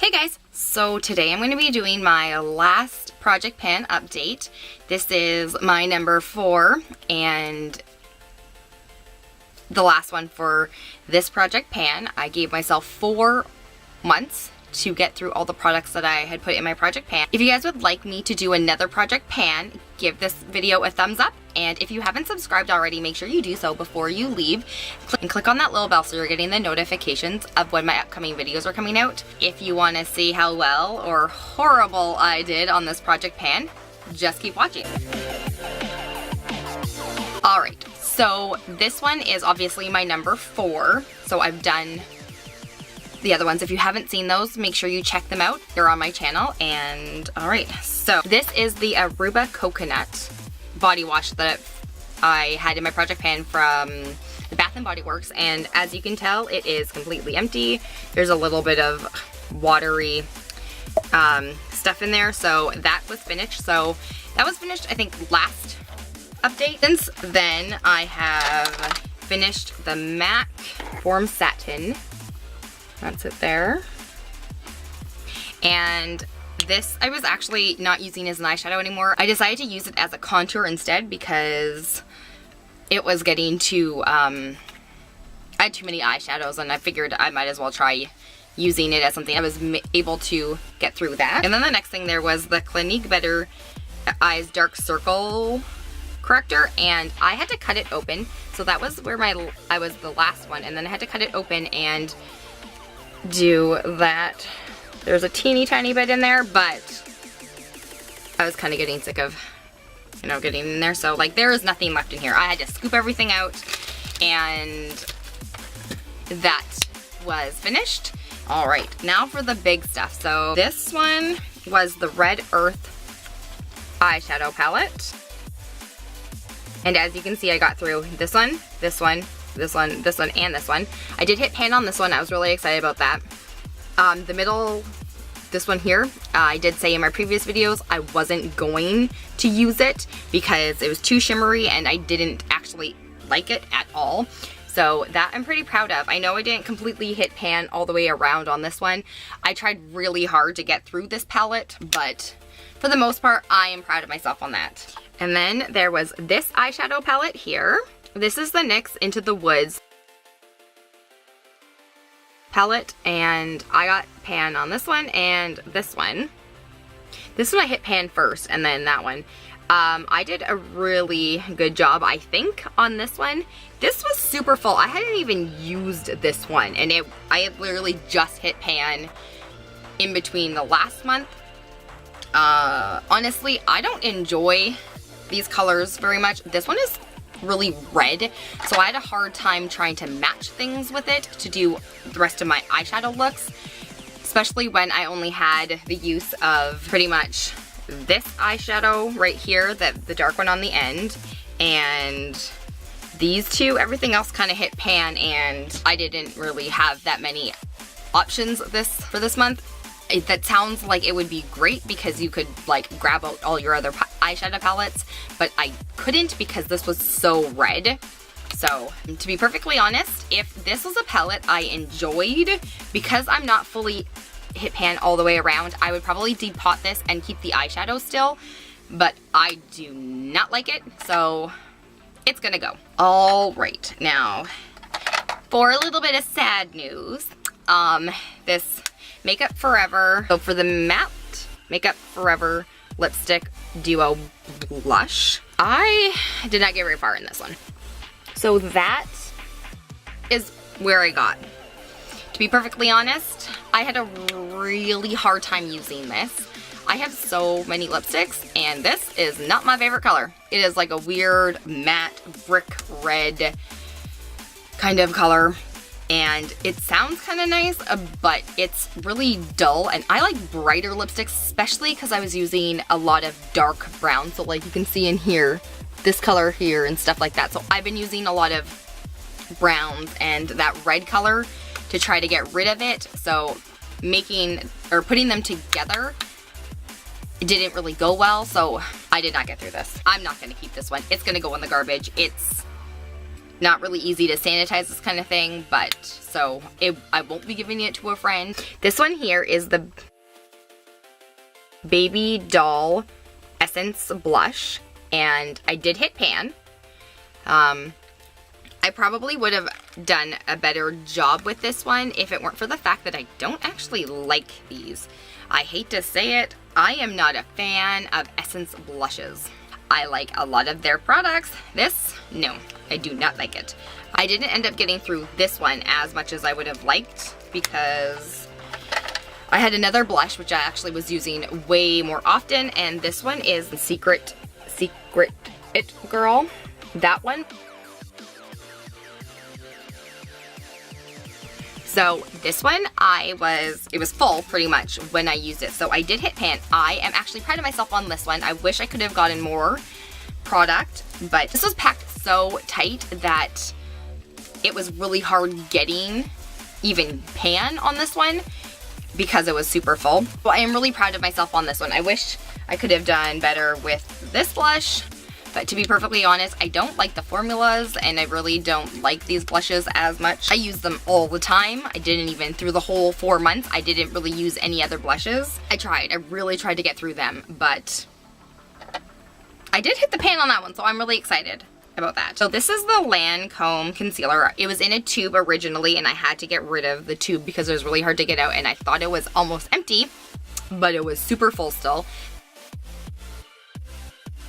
Hey guys, so today I'm going to be doing my last project pan update. This is my number 4 and the last one for this project pan. I gave myself 4 months to get through all the products that I had put in my project pan. If you guys would like me to do another project pan, give this video a thumbs up. And if you haven't subscribed already, make sure you do so before you leave. And click on that little bell so you're getting the notifications of when my upcoming videos are coming out. If you want to see how well or horrible I did on this project pan, just keep watching. Alright, so this one is obviously my number 4. So I've done the other ones. If you haven't seen those, make sure you check them out. They're on my channel. And alright, so this is the Aruba Coconut body wash that I had in my project pan from the Bath & Body Works, and as you can tell, it is completely empty. There's a little bit of watery stuff in there, so that was finished. So that was finished, I think, last update. Since then, I have finished the MAC Form Satin. That's it there. And this I was actually not using as an eyeshadow anymore. I decided to use it as a contour instead because it was getting too, I had too many eyeshadows and I figured I might as well try using it as something. I was able to get through that. And then the next thing there was the Clinique Better Eyes Dark Circle corrector, and I had to cut it open. So that was where I was the last one, and then I had to cut it open and do that. There's a teeny tiny bit in there, but I was kind of getting sick of, you know, getting in there. So like there is nothing left in here. I had to scoop everything out, and that was finished. All right, now for the big stuff. So this one was the Red Earth eyeshadow palette. And as you can see, I got through this one, this one, this one, this one, and this one. I did hit pan on this one. I was really excited about that. The middle, this one here, I did say in my previous videos I wasn't going to use it because it was too shimmery and I didn't actually like it at all. So that I'm pretty proud of. I know I didn't completely hit pan all the way around on this one. I tried really hard to get through this palette, but for the most part, I am proud of myself on that. And then there was this eyeshadow palette here. This is the NYX Into the Woods palette, and I got pan on this one and this one. This one I hit pan first, and then that one. I did a really good job, I think, on this one. This was super full. I hadn't even used this one, and I had literally just hit pan in between the last month. Honestly, I don't enjoy these colors very much. This one is really red, so I had a hard time trying to match things with it to do the rest of my eyeshadow looks, especially when I only had the use of pretty much this eyeshadow right here, the dark one on the end, and these two. Everything else kind of hit pan, and I didn't really have that many options for this month. That sounds like it would be great because you could like grab out all your other eyeshadow palettes, but I couldn't because this was so red. So to be perfectly honest, if this was a palette I enjoyed, because I'm not fully hit pan all the way around, I would probably depot this and keep the eyeshadow still, but I do not like it, so it's gonna go. All right, now for a little bit of sad news, this Makeup Forever, so for the matte Makeup Forever Lipstick Duo Blush, I did not get very far in this one. So that is where I got. To be perfectly honest, I had a really hard time using this. I have so many lipsticks, and this is not my favorite color. It is like a weird matte brick red kind of color. And it sounds kind of nice, but it's really dull, and I like brighter lipsticks, especially because I was using a lot of dark brown. So like you can see in here, this color here and stuff like that. So I've been using a lot of browns and that red color to try to get rid of it. So putting them together, it didn't really go well, so I did not get through this. I'm not going to keep this one. It's going to go in the garbage. It's not really easy to sanitize this kind of thing, but so I won't be giving it to a friend. This one here is the Baby Doll Essence Blush, and I did hit pan. I probably would have done a better job with this one if it weren't for the fact that I don't actually like these. I hate to say it, I am not a fan of Essence blushes. I like a lot of their products. This, no, I do not like it. I didn't end up getting through this one as much as I would have liked because I had another blush which I actually was using way more often, and this one is the Secret It Girl. That one. So this one, it was full pretty much when I used it. So I did hit pan. I am actually proud of myself on this one. I wish I could have gotten more product, but this was packed so tight that it was really hard getting even pan on this one because it was super full. Well, I am really proud of myself on this one. I wish I could have done better with this blush. But to be perfectly honest, I don't like the formulas and I really don't like these blushes as much. I use them all the time. I didn't even, through the whole 4 months, I didn't really use any other blushes. I really tried to get through them, but I did hit the pan on that one, so I'm really excited about that. So this is the Lancome concealer. It was in a tube originally and I had to get rid of the tube because it was really hard to get out, and I thought it was almost empty, but it was super full still.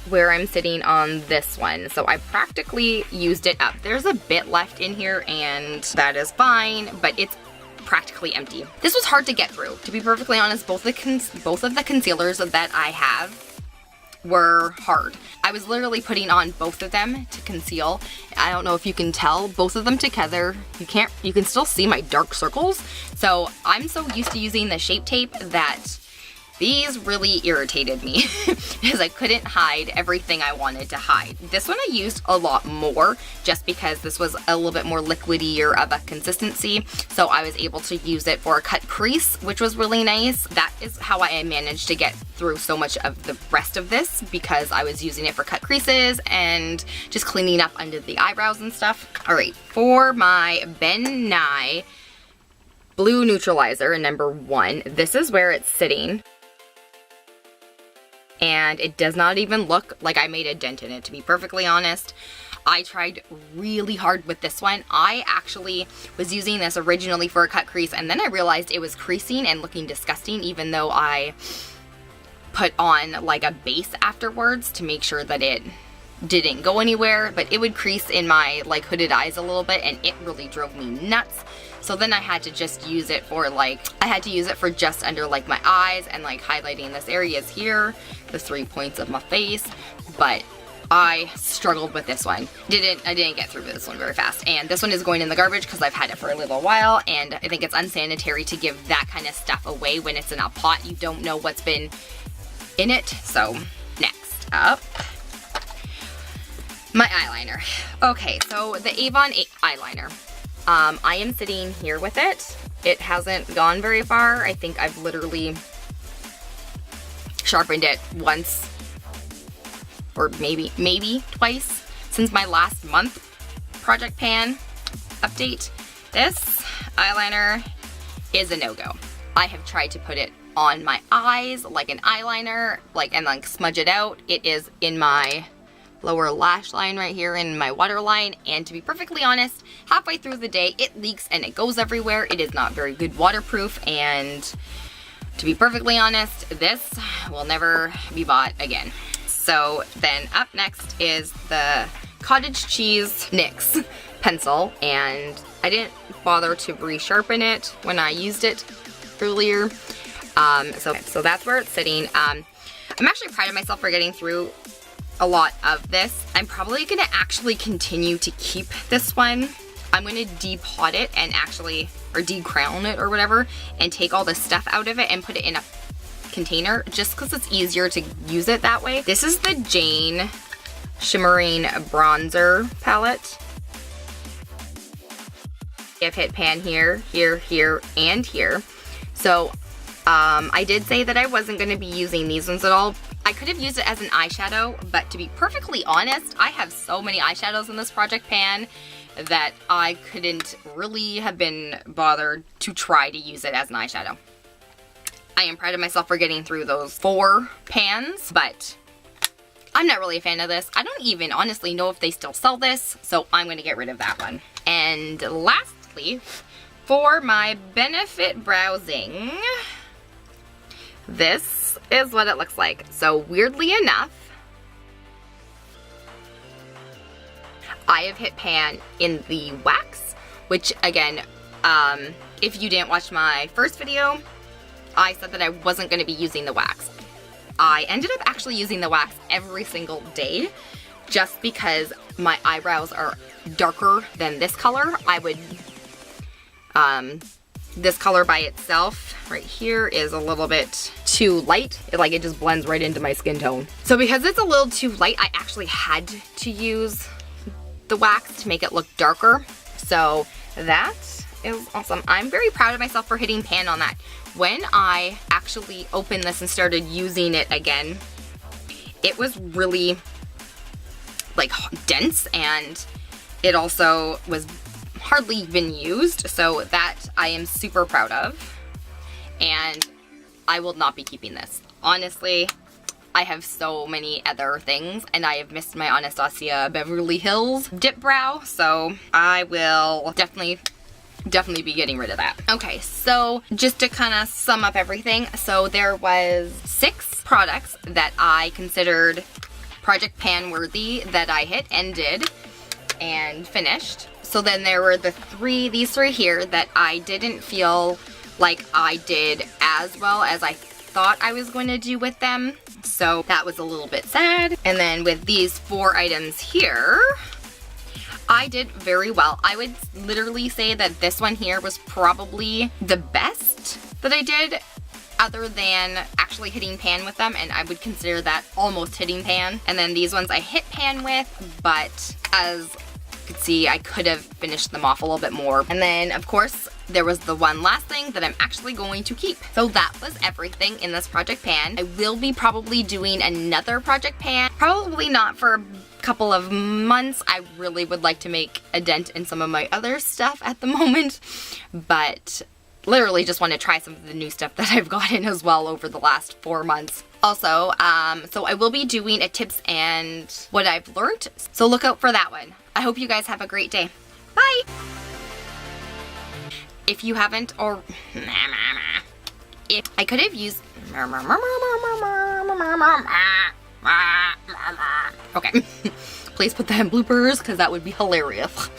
Where I'm sitting on this one. So I practically used it up. There's a bit left in here and that is fine, but it's practically empty. This was hard to get through. To be perfectly honest, both of the concealers that I have were hard. I was literally putting on both of them to conceal. I don't know if you can tell, both of them together, you can still see my dark circles. So I'm so used to using the Shape Tape that these really irritated me because I couldn't hide everything I wanted to hide. This one I used a lot more just because this was a little bit more liquidier of a consistency, so I was able to use it for a cut crease, which was really nice. That is how I managed to get through so much of the rest of this, because I was using it for cut creases and just cleaning up under the eyebrows and stuff. Alright, for my Ben Nye Blue Neutralizer, number 1, this is where it's sitting. And it does not even look like I made a dent in it, to be perfectly honest. I tried really hard with this one. I actually was using this originally for a cut crease, and then I realized it was creasing and looking disgusting, even though I put on like a base afterwards to make sure that it didn't go anywhere, but it would crease in my like hooded eyes a little bit, and it really drove me nuts. So then I had to just use it for just under like my eyes and like highlighting this areas here, the 3 points of my face. But I struggled with this one. I didn't get through this one very fast. And this one is going in the garbage because I've had it for a little while, and I think it's unsanitary to give that kind of stuff away when it's in a pot. You don't know what's been in it. So next up, my eyeliner. Okay, so the Avon eyeliner. I am sitting here with it. It hasn't gone very far. I think I've literally sharpened it once or maybe twice since my last month project pan update. This eyeliner is a no-go. I have tried to put it on my eyes like an eyeliner, and like smudge it out. It is in my lower lash line right here in my waterline, and to be perfectly honest, halfway through the day it leaks and it goes everywhere. It is not very good waterproof, and to be perfectly honest, this will never be bought again. So then up next is the Cottage Cheese NYX pencil, and I didn't bother to resharpen it when I used it earlier. So that's where it's sitting. I'm actually proud of myself for getting through a lot of this. I'm probably gonna actually continue to keep this one. I'm gonna depot it and or decrown it or whatever, and take all the stuff out of it and put it in a container just because it's easier to use it that way. This is the Jane Shimmering Bronzer palette. I've hit pan here, here, here, and here. So I did say that I wasn't going to be using these ones at all. I could have used it as an eyeshadow, but to be perfectly honest, I have so many eyeshadows in this project pan that I couldn't really have been bothered to try to use it as an eyeshadow. I am proud of myself for getting through those 4 pans, but I'm not really a fan of this. I don't even honestly know if they still sell this, so I'm gonna get rid of that one. And lastly, for my benefit browsing, this is what it looks like. So weirdly enough, I have hit pan in the wax, which again, if you didn't watch my first video, I said that I wasn't going to be using the wax. I ended up actually using the wax every single day just because my eyebrows are darker than this color. I would, this color by itself right here is a little bit too light. It just blends right into my skin tone. So because it's a little too light, I actually had to use the wax to make it look darker. So that is awesome. I'm very proud of myself for hitting pan on that. When I actually opened this and started using it again, it was really like dense, and it also was hardly even used. So that I am super proud of, and I will not be keeping this. Honestly, I have so many other things, and I have missed my Anastasia Beverly Hills dip brow, so I will definitely be getting rid of that. Okay, so just to kind of sum up everything, so there was 6 products that I considered project pan worthy that I hit and did and finished. So then there were these 3 here that I didn't feel like I did as well as I thought I was going to do with them. So that was a little bit sad. And then with these 4 items here, I did very well. I would literally say that this one here was probably the best that I did, other than actually hitting pan with them, and I would consider that almost hitting pan. And then these ones I hit pan with, but as you could see, I could have finished them off a little bit more. And then of course, there was the one last thing that I'm actually going to keep. So that was everything in this project pan. I will be probably doing another project pan, probably not for a couple of months. I really would like to make a dent in some of my other stuff at the moment, but literally just want to try some of the new stuff that I've gotten as well over the last 4 months. Also, so I will be doing a tips and what I've learned, so look out for that one. I hope you guys have a great day. Bye! If you haven't, or if I could have used, okay, please put that in bloopers because that would be hilarious.